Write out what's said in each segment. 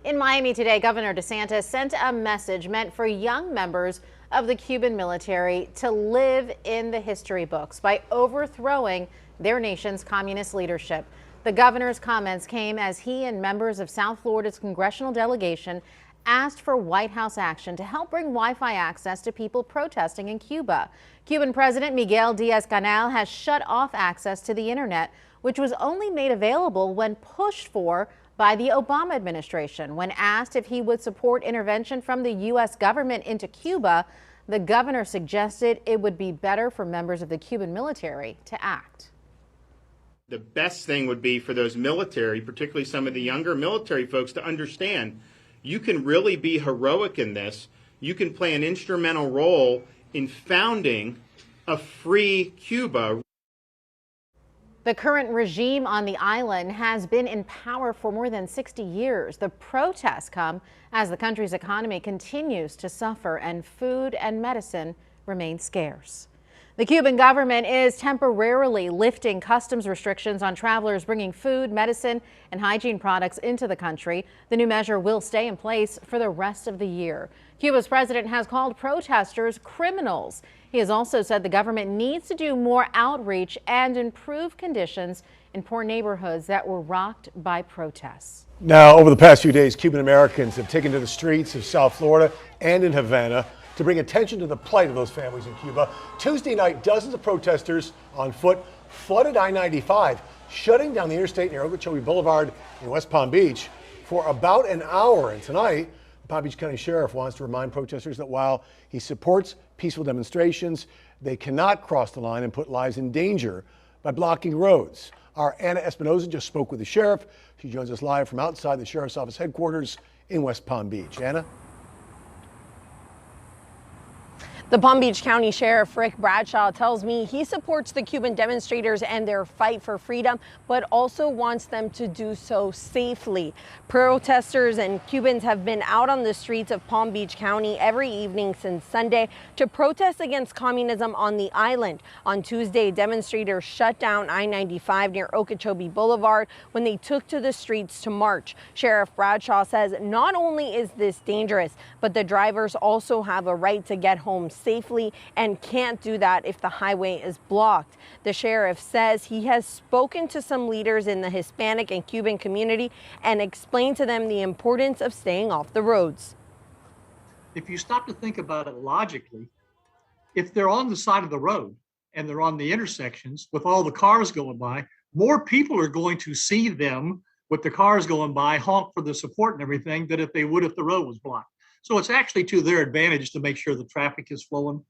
In Miami today, Governor DeSantis sent a message meant for young members of the Cuban military to live in the history books by overthrowing their nation's communist leadership. The governor's comments came as he and members of South Florida's congressional delegation asked for White House action to help bring Wi-Fi access to people protesting in Cuba. Cuban President Miguel Diaz-Canel has shut off access to the internet, which was only made available when pushed for by the Obama administration. When asked if he would support intervention from the U.S. government into Cuba, the governor suggested it would be better for members of the Cuban military to act. The best thing would be for those military, particularly some of the younger military folks, to understand you can really be heroic in this. You can play an instrumental role in founding a free Cuba. The current regime on the island has been in power for more than 60 years. The protests come as the country's economy continues to suffer and food and medicine remain scarce. The Cuban government is temporarily lifting customs restrictions on travelers bringing food, medicine, and hygiene products into the country. The new measure will stay in place for the rest of the year. Cuba's president has called protesters criminals. He has also said the government needs to do more outreach and improve conditions in poor neighborhoods that were rocked by protests. Now, over the past few days, Cuban Americans have taken to the streets of South Florida and in Havana to bring attention to the plight of those families in Cuba. Tuesday night, dozens of protesters on foot flooded I-95, shutting down the interstate near Okeechobee Boulevard in West Palm Beach for about an hour. And tonight, the Palm Beach County Sheriff wants to remind protesters that while he supports peaceful demonstrations, they cannot cross the line and put lives in danger by blocking roads. Our Anna Espinoza just spoke with the sheriff. She joins us live from outside the sheriff's office headquarters in West Palm Beach. Anna? The Palm Beach County Sheriff Rick Bradshaw tells me he supports the Cuban demonstrators and their fight for freedom, but also wants them to do so safely. Protesters and Cubans have been out on the streets of Palm Beach County every evening since Sunday to protest against communism on the island. On Tuesday, demonstrators shut down I-95 near Okeechobee Boulevard when they took to the streets to march. Sheriff Bradshaw says not only is this dangerous, but the drivers also have a right to get home safely and can't do that if the highway is blocked. The sheriff says he has spoken to some leaders in the Hispanic and Cuban community and explained to them the importance of staying off the roads. If you stop to think about it logically, if they're on the side of the road and they're on the intersections with all the cars going by, more people are going to see them with the cars going by, honk for the support and everything, than if they would if the road was blocked. So it's actually to their advantage to make sure the traffic is flowing.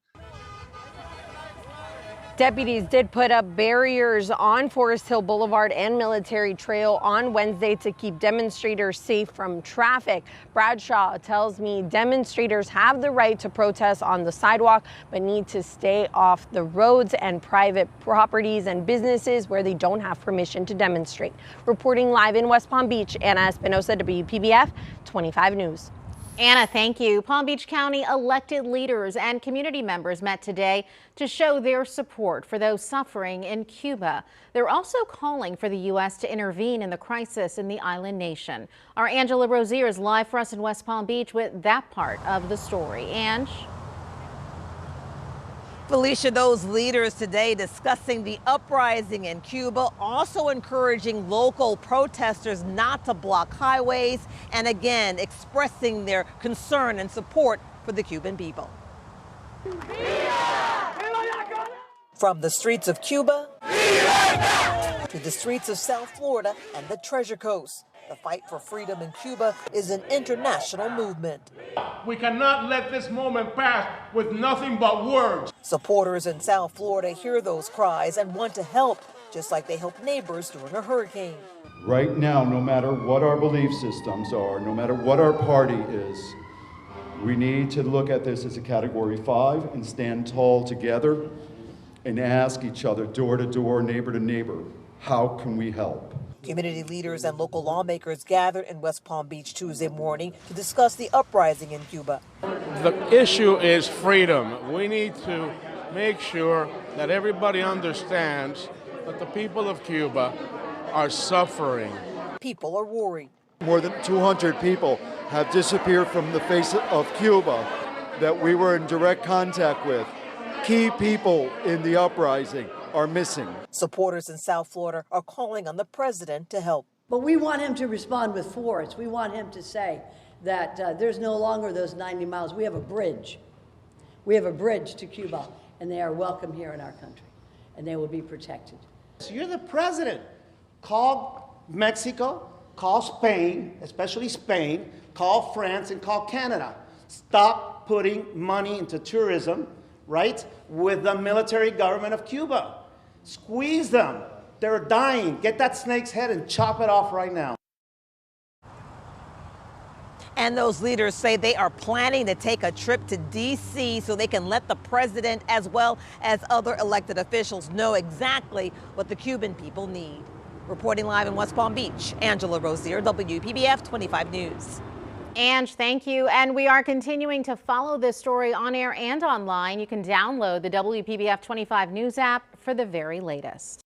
Deputies did put up barriers on Forest Hill Boulevard and Military Trail on Wednesday to keep demonstrators safe from traffic. Bradshaw tells me demonstrators have the right to protest on the sidewalk, but need to stay off the roads and private properties and businesses where they don't have permission to demonstrate. Reporting live in West Palm Beach, Anna Espinoza, WPBF 25 News. Anna, thank you. Palm Beach County elected leaders and community members met today to show their support for those suffering in Cuba. They're also calling for the U.S. to intervene in the crisis in the island nation. Our Angela Rozier is live for us in West Palm Beach with that part of the story. Ange? Felicia, those leaders today discussing the uprising in Cuba, also encouraging local protesters not to block highways, and again expressing their concern and support for the Cuban people. From the streets of Cuba to the streets of South Florida and the Treasure Coast, the fight for freedom in Cuba is an international movement. We cannot let this moment pass with nothing but words. Supporters in South Florida hear those cries and want to help, just like they helped neighbors during a hurricane. Right now, no matter what our belief systems are, no matter what our party is, we need to look at this as a Category 5 and stand tall together and ask each other, door to door, neighbor to neighbor, how can we help? Community leaders and local lawmakers gathered in West Palm Beach Tuesday morning to discuss the uprising in Cuba. The issue is freedom. We need to make sure that everybody understands that the people of Cuba are suffering. People are worried. More than 200 people have disappeared from the face of Cuba that we were in direct contact with. Key people in the uprising are missing. Supporters in South Florida are calling on the president to help. But we want him to respond with force. We want him to say that there's no longer those 90 miles. We have a bridge. We have a bridge to Cuba, and they are welcome here in our country, and they will be protected. So you're the president. Call Mexico, call Spain, especially Spain, call France, and call Canada. Stop putting money into tourism, right, with the military government of Cuba. Squeeze them. They're dying. Get that snake's head and chop it off right now. And those leaders say they are planning to take a trip to D.C. so they can let the president as well as other elected officials know exactly what the Cuban people need. Reporting live in West Palm Beach, Angela Rozier, WPBF 25 News. Ange, thank you. And we are continuing to follow this story on air and online. You can download the WPBF 25 News app for the very latest.